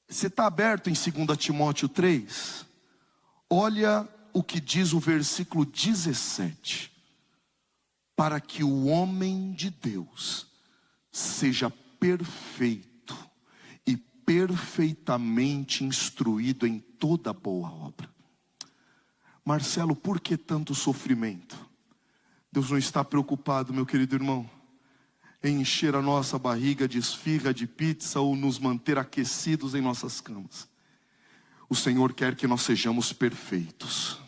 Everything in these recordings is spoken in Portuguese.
Você está aberto em 2 Timóteo 3? Olha o que diz o versículo 17. Para que o homem de Deus seja perfeito e perfeitamente instruído em toda boa obra. Marcelo, por que tanto sofrimento? Deus não está preocupado, meu querido irmão, em encher a nossa barriga de esfirra, de pizza, ou nos manter aquecidos em nossas camas. O Senhor quer que nós sejamos perfeitos.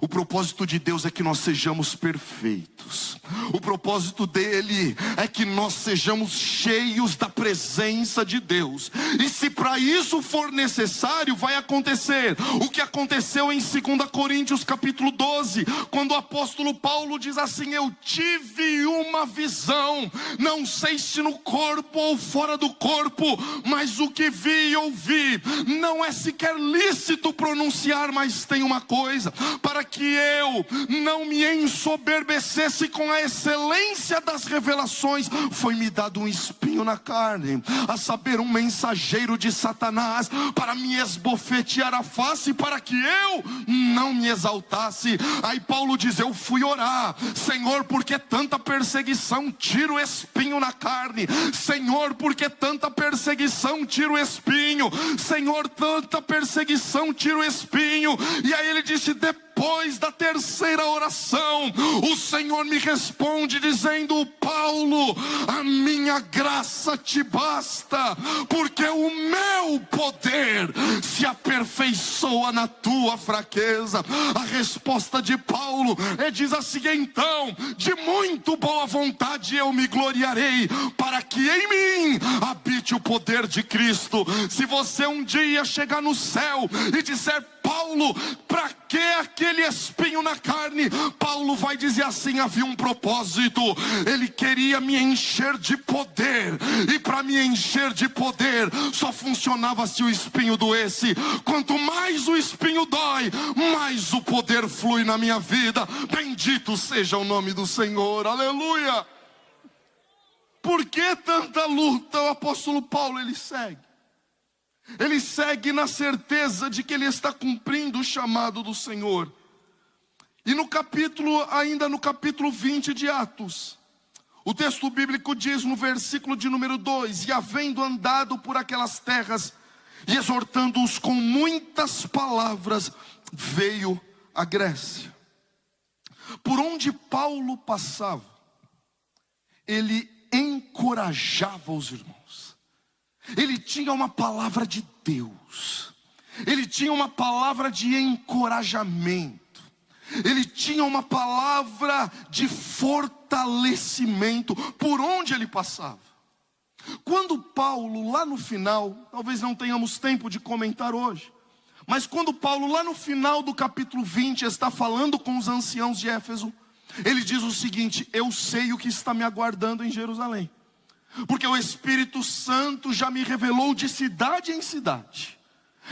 O propósito de Deus é que nós sejamos perfeitos. O propósito dele é que nós sejamos cheios da presença de Deus. E se para isso for necessário, vai acontecer o que aconteceu em 2 Coríntios capítulo 12, quando o apóstolo Paulo diz assim: eu tive uma visão, não sei se no corpo ou fora do corpo, mas o que vi e ouvi, não é sequer lícito pronunciar, mas tem uma coisa: para que eu não me ensoberbecesse com a excelência das revelações, foi-me dado um espinho na carne, a saber, um mensageiro de Satanás, para me esbofetear a face, para que eu não me exaltasse. Aí Paulo diz: eu fui orar, Senhor, por que tanta perseguição? Tira o espinho na carne. Senhor, por que tanta perseguição? Tira o espinho. Senhor, tanta perseguição, tira o espinho. E aí ele disse: depois da terceira oração, o Senhor me responde dizendo: Paulo, a minha graça te basta, porque o meu poder se aperfeiçoa na tua fraqueza. A resposta de Paulo diz assim: então, de muito boa vontade eu me gloriarei, para que em mim habite o poder de Cristo. Se você um dia chegar no céu e disser: Paulo, para que aquele espinho na carne? Paulo vai dizer assim: havia um propósito, ele queria me encher de poder, e para me encher de poder só funcionava se o espinho doesse. Quanto mais o espinho dói, mais o poder flui na minha vida. Bendito seja o nome do Senhor, aleluia. Por que tanta luta? O apóstolo Paulo, ele segue na certeza de que ele está cumprindo o chamado do Senhor. E ainda no capítulo 20 de Atos, o texto bíblico diz no versículo de número 2: e havendo andado por aquelas terras, e exortando-os com muitas palavras, veio à Grécia. Por onde Paulo passava, ele encorajava os irmãos. Ele tinha uma palavra de Deus, ele tinha uma palavra de encorajamento, ele tinha uma palavra de fortalecimento por onde ele passava. Quando Paulo, lá no final, talvez não tenhamos tempo de comentar hoje, mas quando Paulo, lá no final do capítulo 20, está falando com os anciãos de Éfeso, ele diz o seguinte: eu sei o que está me aguardando em Jerusalém, porque o Espírito Santo já me revelou de cidade em cidade.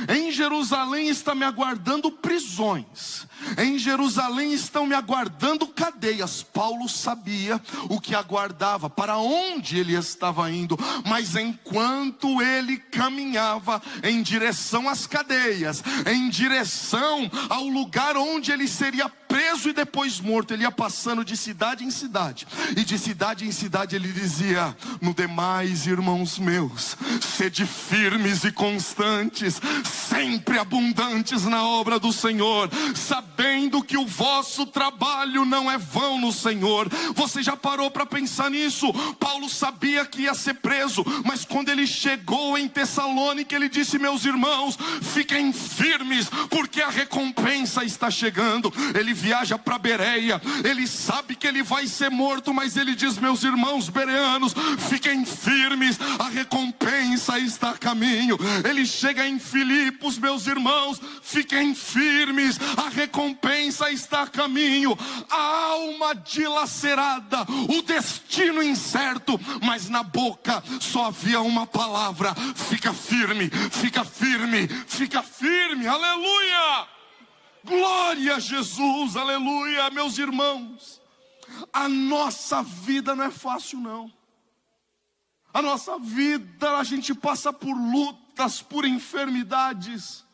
Em Jerusalém está me aguardando prisões, em Jerusalém estão me aguardando cadeias. Paulo sabia o que aguardava, para onde ele estava indo, mas enquanto ele caminhava em direção às cadeias, em direção ao lugar onde ele seria preso e depois morto, ele ia passando de cidade em cidade, e de cidade em cidade ele dizia: no demais, irmãos meus, sede firmes e constantes, sempre abundantes na obra do Senhor, sabendo que o vosso trabalho não é vão no Senhor. Você já parou para pensar nisso? Paulo sabia que ia ser preso, mas quando ele chegou em Tessalônica, ele disse: meus irmãos, fiquem firmes, porque a recompensa está chegando. Ele viaja para Bereia, ele sabe que ele vai ser morto, mas ele diz: meus irmãos bereanos, fiquem firmes, a recompensa está a caminho. Ele chega em Filipos: meus irmãos, fiquem firmes, a recompensa está a caminho. A alma dilacerada, o destino incerto, mas na boca só havia uma palavra: fica firme, fica firme, fica firme, aleluia. Glória a Jesus, aleluia. Meus irmãos, a nossa vida não é fácil não. A nossa vida, a gente passa por lutas, por enfermidades,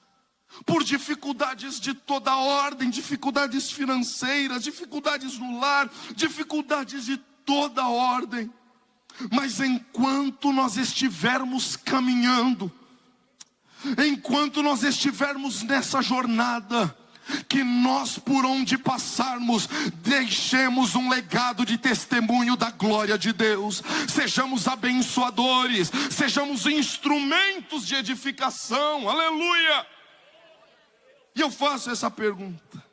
por dificuldades de toda ordem, dificuldades financeiras, dificuldades no lar, dificuldades de toda ordem. Mas enquanto nós estivermos caminhando, enquanto nós estivermos nessa jornada, que nós por onde passarmos, deixemos um legado de testemunho da glória de Deus, sejamos abençoadores, sejamos instrumentos de edificação, aleluia. E eu faço essa pergunta: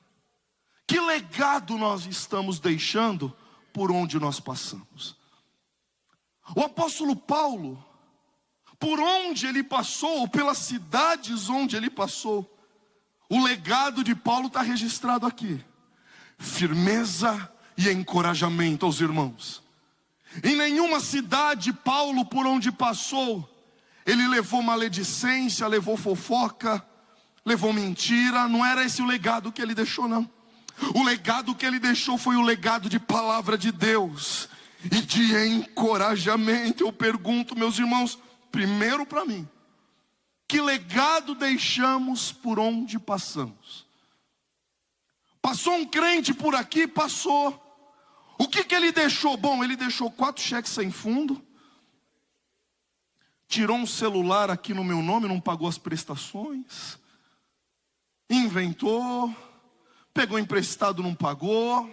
que legado nós estamos deixando por onde nós passamos? O apóstolo Paulo, por onde ele passou, pelas cidades onde ele passou, o legado de Paulo está registrado aqui: firmeza e encorajamento aos irmãos. Em nenhuma cidade, Paulo, por onde passou, ele levou maledicência, levou fofoca, levou mentira. Não era esse o legado que ele deixou, não. O legado que ele deixou foi o legado de palavra de Deus e de encorajamento. Eu pergunto, meus irmãos, primeiro para mim, que legado deixamos por onde passamos? Passou um crente por aqui? Passou. O que ele deixou? Bom, ele deixou 4 cheques sem fundo, tirou um celular aqui no meu nome, não pagou as prestações, inventou, pegou emprestado, não pagou,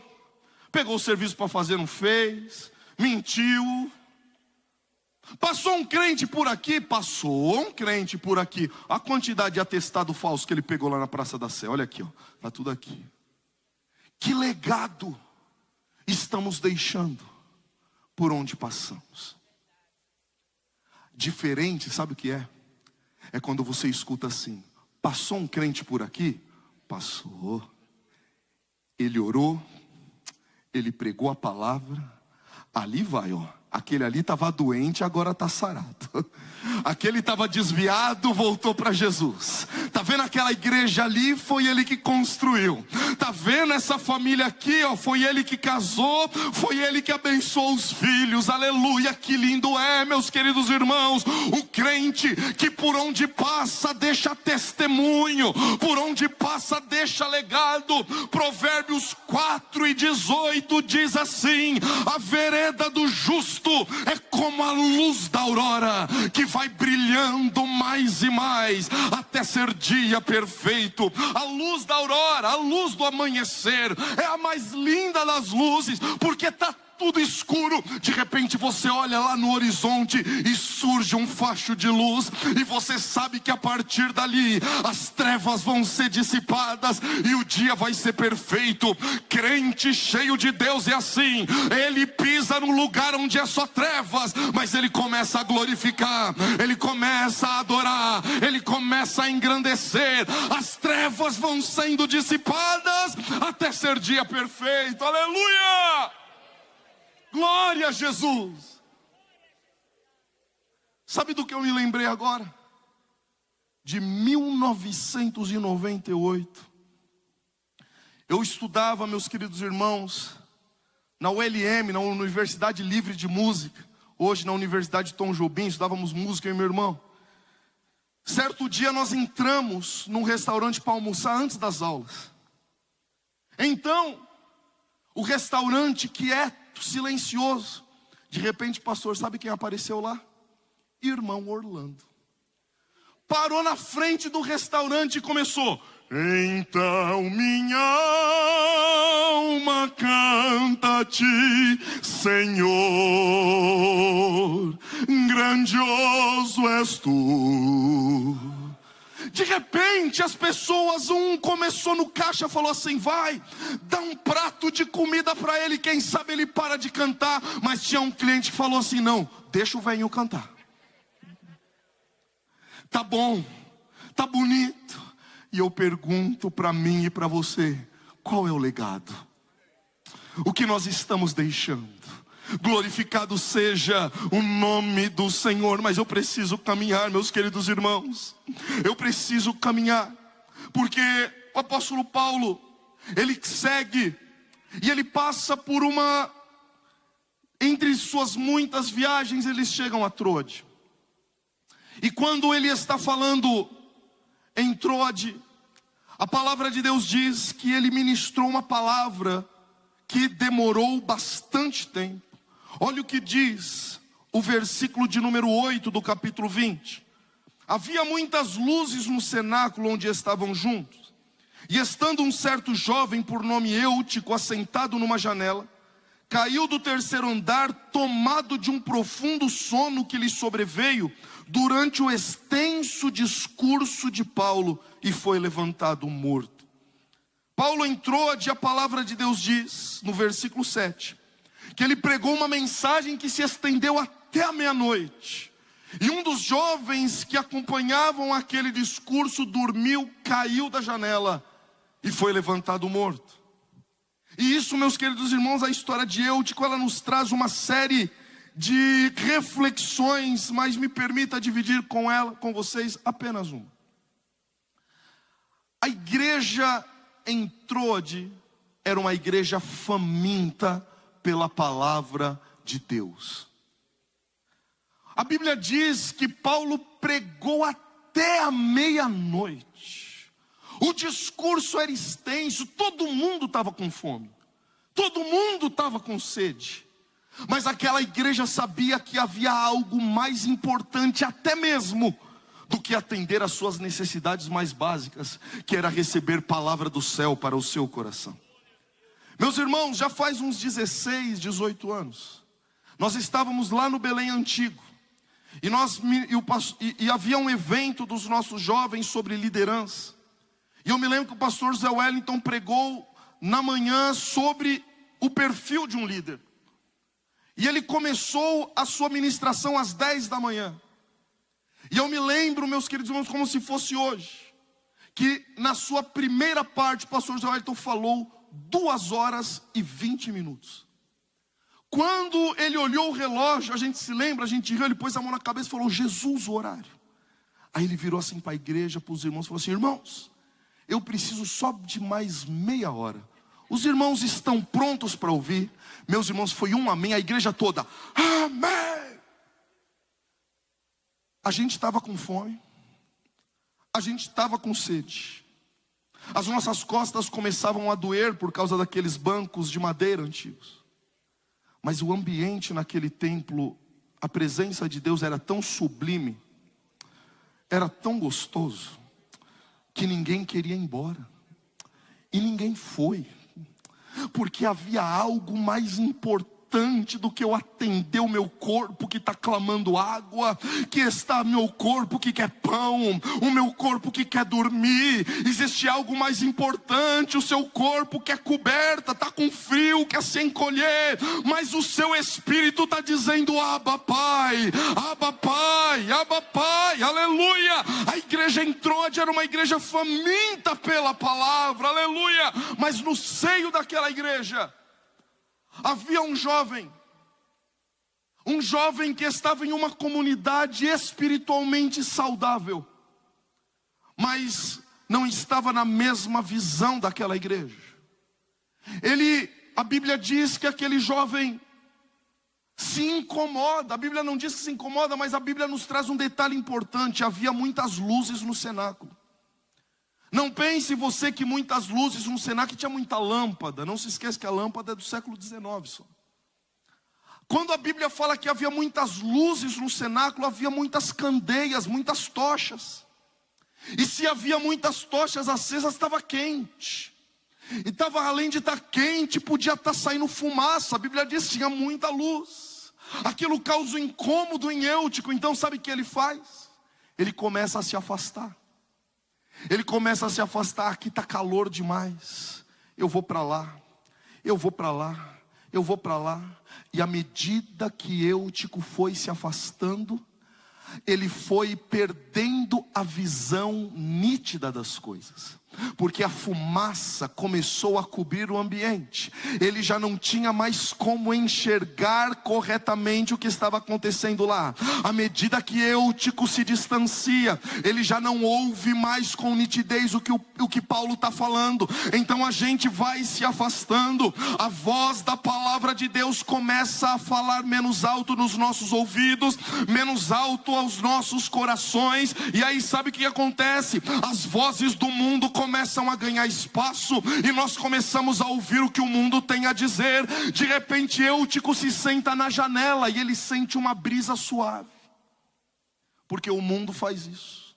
pegou o serviço para fazer, não fez, mentiu. Passou um crente por aqui? Passou um crente por aqui. A quantidade de atestado falso que ele pegou lá na Praça da Sé, olha aqui, ó, tá tudo aqui. Que legado estamos deixando por onde passamos? Diferente, sabe o que é? É quando você escuta assim: passou um crente por aqui? Passou. Ele orou, ele pregou a palavra, ali vai, ó. Aquele ali estava doente, agora está sarado. Aquele estava desviado, voltou para Jesus. Está vendo aquela igreja ali? Foi ele que construiu. Está vendo essa família aqui? Ó, foi ele que casou, foi ele que abençoou os filhos. Aleluia, que lindo é, meus queridos irmãos. O crente que por onde passa deixa testemunho, por onde passa deixa legado. Provérbios 4:18 diz assim: a vereda do justo é como a luz da aurora, que vai brilhando mais e mais, até ser dia perfeito. A luz da aurora, a luz do amanhecer, é a mais linda das luzes, porque está tudo escuro. De repente você olha lá no horizonte e surge um facho de luz, e você sabe que a partir dali as trevas vão ser dissipadas e o dia vai ser perfeito. Crente cheio de Deus é assim: ele pisa no lugar onde é só trevas, mas ele começa a glorificar, ele começa a adorar, ele começa a engrandecer. As trevas vão sendo dissipadas até ser dia perfeito. Aleluia! Glória a Jesus. Sabe do que eu me lembrei agora? De 1998. Eu estudava, meus queridos irmãos, na ULM, na Universidade Livre de Música. Hoje na Universidade Tom Jobim, estudávamos música, eu e meu irmão. Certo dia nós entramos num restaurante para almoçar antes das aulas. Então, o restaurante quieto, silencioso. De repente, pastor, sabe quem apareceu lá? Irmão Orlando. Parou na frente do restaurante e começou: então minha alma canta-te, Senhor, grandioso és tu. De repente as pessoas, um começou no caixa, falou assim: vai, dá um prato de comida para ele, quem sabe ele para de cantar. Mas tinha um cliente que falou assim: não, deixa o velhinho cantar. Tá bom, tá bonito. E eu pergunto para mim e para você: qual é o legado? O que nós estamos deixando? Glorificado seja o nome do Senhor. Mas eu preciso caminhar, meus queridos irmãos. Eu preciso caminhar, porque o apóstolo Paulo, ele segue e ele passa por uma Entre suas muitas viagens, eles chegam a Troade. E quando ele está falando em Troade, a palavra de Deus diz que ele ministrou uma palavra que demorou bastante tempo. Olha o que diz o versículo de número 8 do capítulo 20. Havia muitas luzes no cenáculo onde estavam juntos. E estando um certo jovem por nome Eutico assentado numa janela, caiu do terceiro andar, tomado de um profundo sono que lhe sobreveio durante o extenso discurso de Paulo, e foi levantado morto. Paulo entrou, a palavra de Deus diz, no versículo 7, que ele pregou uma mensagem que se estendeu até a meia-noite. E um dos jovens que acompanhavam aquele discurso dormiu, caiu da janela e foi levantado morto. E isso, meus queridos irmãos, a história de Eutico, ela nos traz uma série de reflexões, mas me permita dividir com vocês apenas uma. A igreja em Troade era uma igreja faminta pela palavra de Deus. A Bíblia diz que Paulo pregou até a meia-noite. O discurso era extenso, todo mundo estava com fome, todo mundo estava com sede. Mas aquela igreja sabia que havia algo mais importante até mesmo do que atender às suas necessidades mais básicas, que era receber palavra do céu para o seu coração. Meus irmãos, já faz uns 16, 18 anos, nós estávamos lá no Belém Antigo, e havia um evento dos nossos jovens sobre liderança. E eu me lembro que o pastor Zé Wellington pregou na manhã sobre o perfil de um líder. E ele começou a sua ministração às 10 da manhã. E eu me lembro, meus queridos irmãos, como se fosse hoje, que na sua primeira parte o pastor Zé Wellington falou 2 horas e 20 minutos. Quando ele olhou o relógio, a gente se lembra, a gente riu, ele pôs a mão na cabeça e falou: Jesus, o horário. Aí ele virou assim para a igreja, para os irmãos, e falou assim: irmãos, eu preciso só de mais meia hora. Os irmãos estão prontos para ouvir? Meus irmãos, foi um amém, a igreja toda, amém. A gente estava com fome, a gente estava com sede, as nossas costas começavam a doer por causa daqueles bancos de madeira antigos. Mas o ambiente naquele templo, a presença de Deus era tão sublime, era tão gostoso, que ninguém queria ir embora. E ninguém foi. Porque havia algo mais importante do que eu atender o meu corpo que está clamando água, que está meu corpo que quer pão, o meu corpo que quer dormir. Existe algo mais importante, o seu corpo quer coberta, está com frio, quer se encolher, mas o seu espírito está dizendo: Abba Pai, Abba Pai, Abba Pai, aleluia. A igreja em Troade era uma igreja faminta pela palavra, aleluia. Mas no seio daquela igreja havia um jovem que estava em uma comunidade espiritualmente saudável, mas não estava na mesma visão daquela igreja. A Bíblia diz que aquele jovem se incomoda. A Bíblia não diz que se incomoda, mas a Bíblia nos traz um detalhe importante: havia muitas luzes no cenáculo. Não pense você que muitas luzes no cenáculo, tinha muita lâmpada. Não se esqueça que a lâmpada é do século XIX só. Quando a Bíblia fala que havia muitas luzes no cenáculo, havia muitas candeias, muitas tochas. E se havia muitas tochas acesas, estava quente. E estava, além de estar quente, podia estar saindo fumaça. A Bíblia diz que tinha muita luz. Aquilo causa um incômodo em Eutico. Então sabe o que ele faz? Ele começa a se afastar. Ele começa a se afastar. Aqui está calor demais, eu vou para lá, eu vou para lá, eu vou para lá. E à medida que Eutico foi se afastando, ele foi perdendo a visão nítida das coisas. porque a fumaça começou a cobrir o ambiente. Ele já não tinha mais como enxergar corretamente o que estava acontecendo lá. À medida que Eutico se distancia, ele já não ouve mais com nitidez o que Paulo está falando. Então a gente vai se afastando. A voz da palavra de Deus começa a falar menos alto nos nossos ouvidos, menos alto aos nossos corações. E aí sabe o que acontece? As vozes do mundo começam a ganhar espaço, e nós começamos a ouvir o que o mundo tem a dizer. De repente Eutico se senta na janela e ele sente uma brisa suave, porque o mundo faz isso.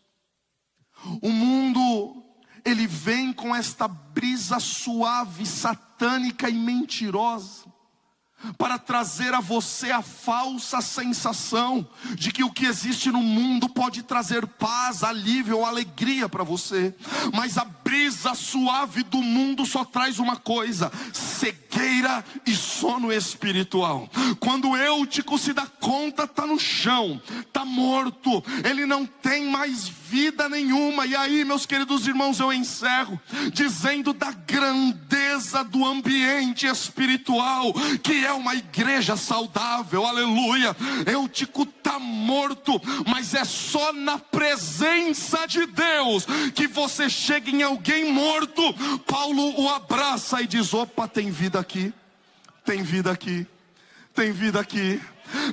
O mundo, ele vem com esta brisa suave, satânica e mentirosa, para trazer a você a falsa sensação de que o que existe no mundo pode trazer paz, alívio ou alegria para você. Mas a brisa suave do mundo só traz uma coisa: cegueira e sono espiritual. Quando Eutico se dá conta, está no chão, está morto, ele não tem mais vida nenhuma. E aí, meus queridos irmãos, eu encerro dizendo da grandeza do ambiente espiritual, que é uma igreja saudável, aleluia. Eutico está morto, mas é só na presença de Deus que você chega em alguém morto. Paulo o abraça e diz: opa, tem vida aqui, tem vida aqui, tem vida aqui.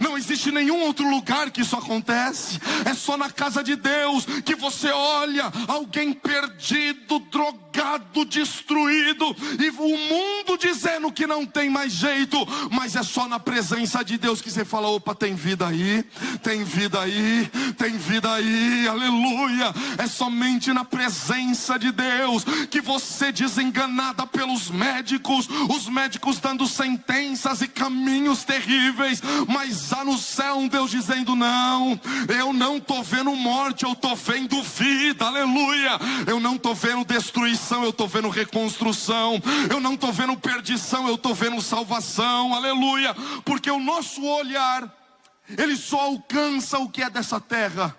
Não existe nenhum outro lugar que isso acontece. É só na casa de Deus que você olha alguém perdido, drogado, destruído, e o mundo dizendo que não tem mais jeito. Mas é só na presença de Deus que você fala: opa, tem vida aí, tem vida aí, tem vida aí, aleluia. É somente na presença de Deus que você, desenganada pelos médicos, os médicos dando sentenças e caminhos terríveis, mas há no céu um Deus dizendo: não, eu não estou vendo morte, eu estou vendo vida, aleluia. Eu não estou vendo destruição, eu estou vendo reconstrução. Eu não estou vendo perdição, eu estou vendo salvação, aleluia. Porque o nosso olhar, ele só alcança o que é dessa terra.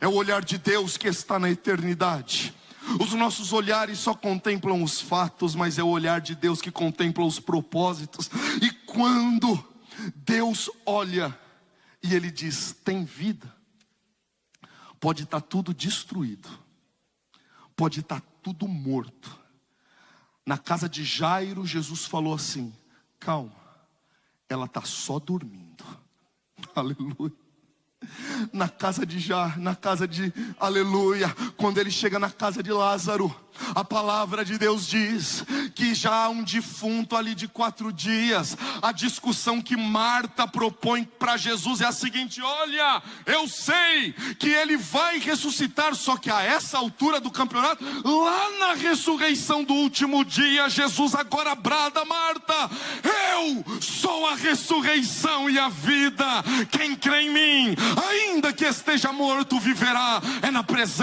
É o olhar de Deus que está na eternidade. Os nossos olhares só contemplam os fatos, mas é o olhar de Deus que contempla os propósitos. E quando Deus olha e ele diz: tem vida, pode estar tudo destruído, pode estar tudo morto. Na casa de Jairo, Jesus falou assim: calma, ela está só dormindo. Aleluia. Na casa de aleluia, quando ele chega na casa de Lázaro, a palavra de Deus diz que já há um defunto ali de 4 dias. A discussão que Marta propõe para Jesus é a seguinte: olha, eu sei que ele vai ressuscitar, só que a essa altura do campeonato, lá na ressurreição do último dia, Jesus agora brada: Marta, eu sou a ressurreição e a vida. Quem crê em mim, ainda que esteja morto, viverá. É na presença